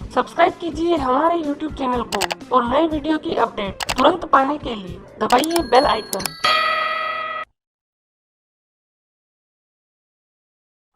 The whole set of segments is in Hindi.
सब्सक्राइब कीजिए हमारे YouTube चैनल को और नए वीडियो की अपडेट तुरंत पाने के लिए दबाइए बेल आइकन।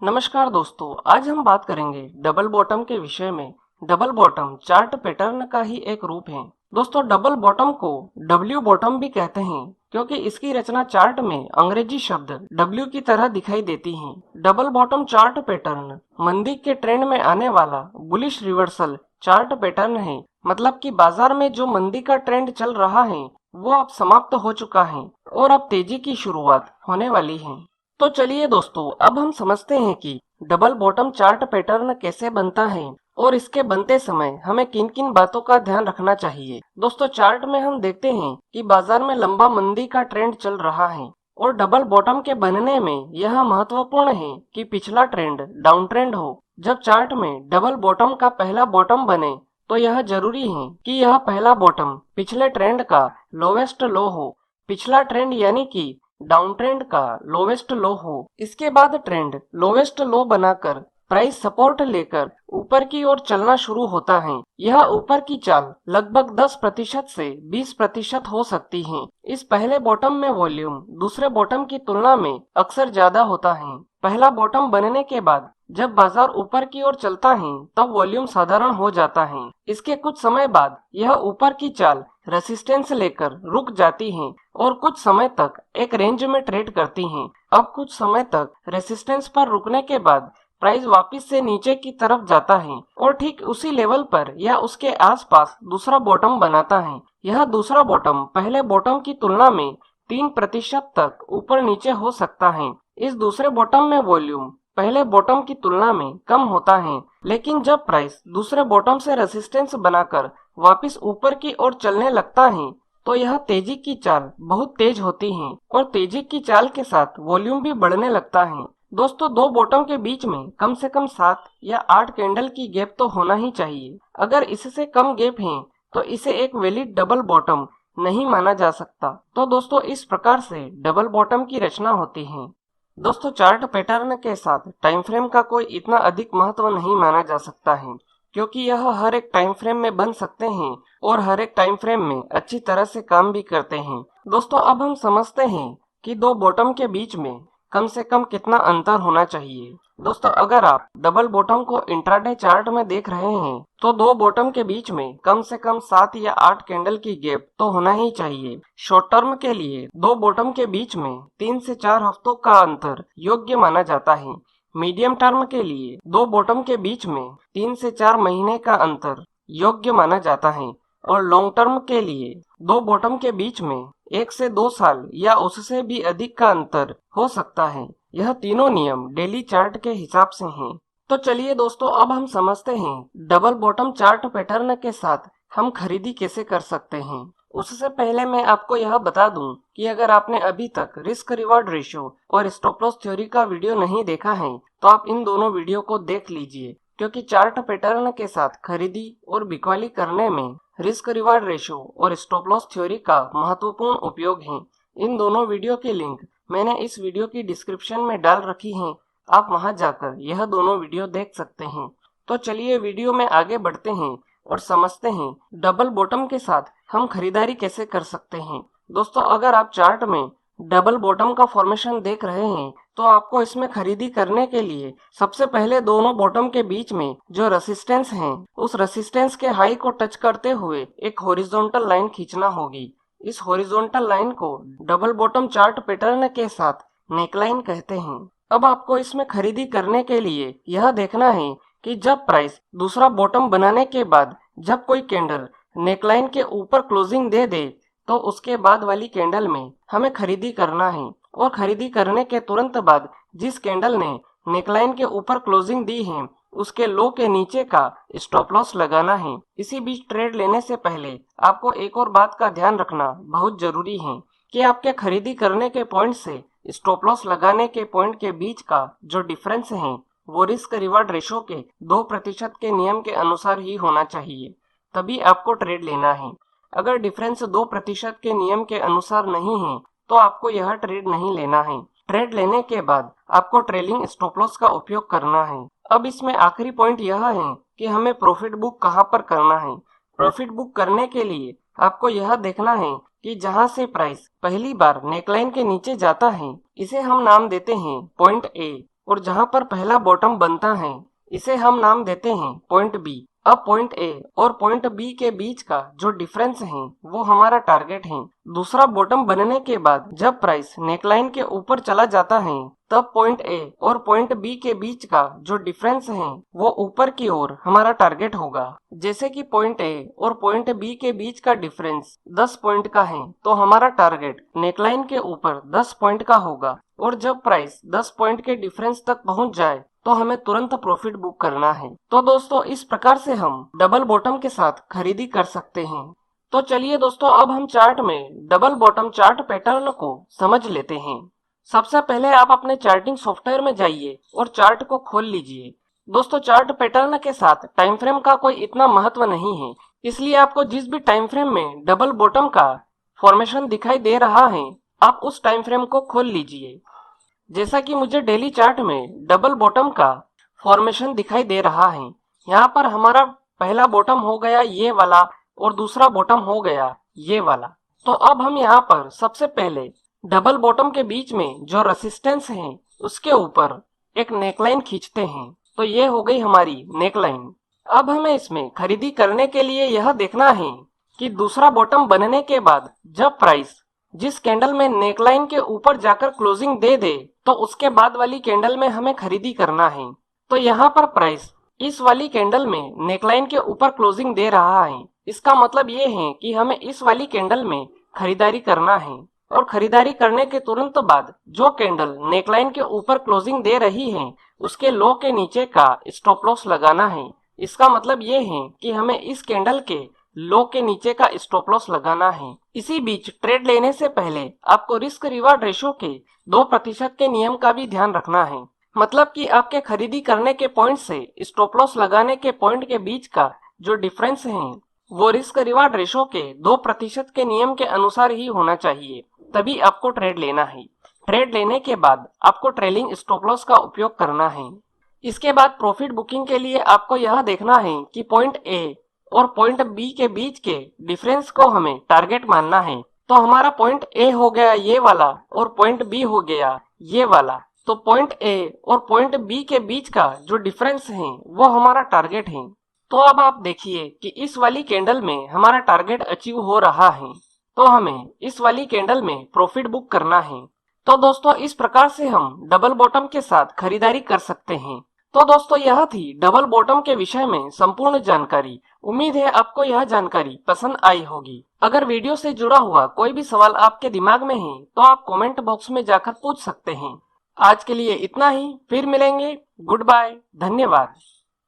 नमस्कार दोस्तों, आज हम बात करेंगे डबल बॉटम के विषय में। डबल बॉटम चार्ट पैटर्न का ही एक रूप है। दोस्तों, डबल बॉटम को डब्ल्यू बॉटम भी कहते हैं क्योंकि इसकी रचना चार्ट में अंग्रेजी शब्द डब्ल्यू की तरह दिखाई देती है। डबल बॉटम चार्ट पैटर्न मंदी के ट्रेंड में आने वाला बुलिश रिवर्सल चार्ट पैटर्न है। मतलब कि बाजार में जो मंदी का ट्रेंड चल रहा है वो अब समाप्त हो चुका है और अब तेजी की शुरुआत होने वाली है। तो चलिए दोस्तों, अब हम समझते हैं कि डबल बॉटम चार्ट पैटर्न कैसे बनता है और इसके बनते समय हमें किन किन बातों का ध्यान रखना चाहिए। दोस्तों, चार्ट में हम देखते हैं कि बाजार में लंबा मंदी का ट्रेंड चल रहा है और डबल बॉटम के बनने में यह महत्वपूर्ण है कि पिछला ट्रेंड डाउन ट्रेंड हो। जब चार्ट में डबल बॉटम का पहला बॉटम बने तो यह जरूरी है कि यह पहला बॉटम पिछले ट्रेंड का लोवेस्ट लो हो। पिछला ट्रेंड यानी कि डाउन ट्रेंड का लोवेस्ट लो हो। इसके बाद ट्रेंड लोवेस्ट लो बनाकर प्राइस सपोर्ट लेकर ऊपर की ओर चलना शुरू होता है। यह ऊपर की चाल लगभग 10% से 20% हो सकती है। इस पहले बॉटम में वॉल्यूम दूसरे बॉटम की तुलना में अक्सर ज्यादा होता है। पहला बॉटम बनने के बाद जब बाजार ऊपर की ओर चलता है तब वॉल्यूम साधारण हो जाता है। इसके कुछ समय बाद यह ऊपर की चाल रेसिस्टेंस लेकर रुक जाती है और कुछ समय तक एक रेंज में ट्रेड करती हैं। अब कुछ समय तक रेसिस्टेंस पर रुकने के बाद प्राइस वापस से नीचे की तरफ जाता है और ठीक उसी लेवल पर या उसके आसपास दूसरा बॉटम बनाता है। यह दूसरा बॉटम पहले बॉटम की तुलना में 3% तक ऊपर नीचे हो सकता है। इस दूसरे बॉटम में वॉल्यूम पहले बॉटम की तुलना में कम होता है, लेकिन जब प्राइस दूसरे बॉटम से रेसिस्टेंस बनाकर वापस ऊपर की ओर चलने लगता है तो यह तेजी की चाल बहुत तेज होती है और तेजी की चाल के साथ वॉल्यूम भी बढ़ने लगता है। दोस्तों, दो बॉटम के बीच में कम से कम 7 या 8 कैंडल की गैप तो होना ही चाहिए। अगर इससे कम गैप है तो इसे एक वैलिड डबल बॉटम नहीं माना जा सकता। तो दोस्तों, इस प्रकार से डबल बॉटम की रचना होती है। दोस्तों, चार्ट पैटर्न के साथ टाइम फ्रेम का कोई इतना अधिक महत्व नहीं माना जा सकता है क्योंकि यह हर एक टाइम फ्रेम में बन सकते हैं और हर एक टाइम फ्रेम में अच्छी तरह से काम भी करते हैं। दोस्तों, अब हम समझते हैं कि दो बॉटम के बीच में कम से कम कितना अंतर होना चाहिए। दोस्तों, अगर आप डबल बॉटम को इंट्राडे चार्ट में देख रहे हैं तो दो बॉटम के बीच में कम से कम 7 या 8 कैंडल की गैप तो होना ही चाहिए। शॉर्ट टर्म के लिए दो बॉटम के बीच में 3 से 4 हफ्तों का अंतर योग्य माना जाता है। मीडियम टर्म के लिए दो बॉटम के बीच में 3 से 4 महीने का अंतर योग्य माना जाता है और लॉन्ग टर्म के लिए दो बॉटम के बीच में 1 से 2 साल या उससे भी अधिक का अंतर हो सकता है। यह तीनों नियम डेली चार्ट के हिसाब से हैं। तो चलिए दोस्तों, अब हम समझते हैं डबल बॉटम चार्ट पैटर्न के साथ हम खरीदी कैसे कर सकते हैं। उससे पहले मैं आपको यह बता दूं कि अगर आपने अभी तक रिस्क रिवॉर्ड रेशियो और स्टॉप लॉस थ्योरी का वीडियो नहीं देखा है तो आप इन दोनों वीडियो को देख लीजिए क्योंकि चार्ट पैटर्न के साथ खरीदी और बिक्वाली करने में रिस्क रिवॉर्ड रेशियो और स्टॉप लॉस थ्योरी का महत्वपूर्ण उपयोग है। इन दोनों वीडियो की लिंक मैंने इस वीडियो की डिस्क्रिप्शन में डाल रखी है। आप वहां जाकर यह दोनों वीडियो देख सकते हैं। तो चलिए वीडियो में आगे बढ़ते हैं और समझते हैं डबल बॉटम के साथ हम खरीदारी कैसे कर सकते हैं। दोस्तों, अगर आप चार्ट में डबल बॉटम का फॉर्मेशन देख रहे हैं तो आपको इसमें खरीदी करने के लिए सबसे पहले दोनों बॉटम के बीच में जो रेसिस्टेंस है उस रेसिस्टेंस के हाई को टच करते हुए एक हॉरिजॉन्टल लाइन खींचना होगी। इस हॉरिजॉन्टल लाइन को डबल बॉटम चार्ट पैटर्न के साथ नेकलाइन कहते हैं। अब आपको इसमें खरीदी करने के लिए यह देखना है कि जब प्राइस दूसरा बॉटम बनाने के बाद जब कोई कैंडल नेकलाइन के ऊपर क्लोजिंग दे दे तो उसके बाद वाली कैंडल में हमें खरीदी करना है और खरीदी करने के तुरंत बाद जिस कैंडल ने नेकलाइन के ऊपर क्लोजिंग दी है उसके लो के नीचे का स्टॉप लॉस लगाना है। इसी बीच ट्रेड लेने से पहले आपको एक और बात का ध्यान रखना बहुत जरूरी है कि आपके खरीदी करने के पॉइंट से स्टॉप लॉस लगाने के पॉइंट के बीच का जो डिफरेंस है वो रिस्क रिवॉर्ड रेशो के 2% के नियम के अनुसार ही होना चाहिए, तभी आपको ट्रेड लेना है। अगर डिफरेंस 2% के नियम के अनुसार नहीं है तो आपको यह ट्रेड नहीं लेना है। ट्रेड लेने के बाद आपको ट्रेलिंग स्टॉप लॉस का उपयोग करना है। अब इसमें आखिरी पॉइंट यह है कि हमें प्रॉफिट बुक कहाँ पर करना है। प्रॉफिट बुक करने के लिए आपको यह देखना है कि जहां से प्राइस पहली बार नेकलाइन के नीचे जाता है इसे हम नाम देते हैं पॉइंट ए, और जहां पर पहला बॉटम बनता है इसे हम नाम देते हैं पॉइंट बी। अब पॉइंट ए और पॉइंट बी के बीच का जो डिफरेंस है वो हमारा टारगेट है। दूसरा बॉटम बनने के बाद जब प्राइस नेकलाइन के ऊपर चला जाता है तब पॉइंट ए और पॉइंट बी के बीच का जो डिफरेंस है वो ऊपर की ओर हमारा टारगेट होगा। जैसे कि पॉइंट ए और पॉइंट बी के बीच का डिफरेंस 10 पॉइंट का है तो हमारा टारगेट नेकलाइन के ऊपर 10 पॉइंट का होगा, और जब प्राइस 10 पॉइंट के डिफरेंस तक पहुंच जाए तो हमें तुरंत प्रॉफिट बुक करना है। तो दोस्तों इस प्रकार से हम डबल बॉटम के साथ खरीदी कर सकते हैं। तो चलिए दोस्तों अब हम चार्ट में डबल बॉटम चार्ट पैटर्न को समझ लेते हैं। सबसे पहले आप अपने चार्टिंग सॉफ्टवेयर में जाइए और चार्ट को खोल लीजिए। दोस्तों चार्ट पैटर्न के साथ टाइम फ्रेम का कोई इतना महत्व नहीं है, इसलिए आपको जिस भी टाइम फ्रेम में डबल बॉटम का फॉर्मेशन दिखाई दे रहा है आप उस टाइम फ्रेम को खोल लीजिए। जैसा कि मुझे डेली चार्ट में डबल बॉटम का फॉर्मेशन दिखाई दे रहा है। यहाँ पर हमारा पहला बॉटम हो गया ये वाला और दूसरा बॉटम हो गया ये वाला। तो अब हम यहाँ पर सबसे पहले डबल बॉटम के बीच में जो रेसिस्टेंस है उसके ऊपर एक नेकलाइन खींचते हैं। तो ये हो गई हमारी नेकलाइन। अब हमें इसमें खरीदी करने के लिए यह देखना है कि दूसरा बॉटम बनने के बाद जब प्राइस जिस कैंडल में नेकलाइन के ऊपर जाकर क्लोजिंग दे दे तो उसके बाद वाली कैंडल में हमें खरीदी करना है। तो यहाँ पर प्राइस इस वाली कैंडल में नेकलाइन के ऊपर क्लोजिंग दे रहा है, इसका मतलब ये है कि हमें इस वाली कैंडल में खरीदारी करना है, और खरीदारी करने के तुरंत बाद जो कैंडल नेकलाइन के ऊपर क्लोजिंग दे रही है उसके लो के नीचे का स्टॉप लॉस लगाना है। इसका मतलब ये है कि हमें इस कैंडल के लो के नीचे का स्टॉप लॉस लगाना है। इसी बीच ट्रेड लेने से पहले आपको रिस्क रिवार्ड रेशो के 2% के नियम का भी ध्यान रखना है। मतलब कि आपके खरीदी करने के पॉइंट से स्टॉप लॉस लगाने के पॉइंट के बीच का जो डिफरेंस है वो रिस्क रिवार्ड रेशो के 2% के नियम के अनुसार ही होना चाहिए, तभी आपको ट्रेड लेना है। ट्रेड लेने के बाद आपको ट्रेलिंग स्टॉप लॉस का उपयोग करना है। इसके बाद प्रॉफिट बुकिंग के लिए आपको यह देखना है कि पॉइंट ए और पॉइंट बी के बीच के डिफरेंस को हमें टारगेट मानना है। तो हमारा पॉइंट ए हो गया ये वाला और पॉइंट बी हो गया ये वाला। तो पॉइंट ए और पॉइंट बी के बीच का जो डिफरेंस है वो हमारा टारगेट है। तो अब आप देखिए कि इस वाली कैंडल में हमारा टारगेट अचीव हो रहा है, तो हमें इस वाली कैंडल में प्रॉफिट बुक करना है। तो दोस्तों इस प्रकार से हम डबल बॉटम के साथ खरीदारी कर सकते हैं। तो दोस्तों यह थी डबल बॉटम के विषय में संपूर्ण जानकारी। उम्मीद है आपको यह जानकारी पसंद आई होगी। अगर वीडियो से जुड़ा हुआ कोई भी सवाल आपके दिमाग में है तो आप कमेंट बॉक्स में जाकर पूछ सकते हैं। आज के लिए इतना ही, फिर मिलेंगे। गुड बाय, धन्यवाद।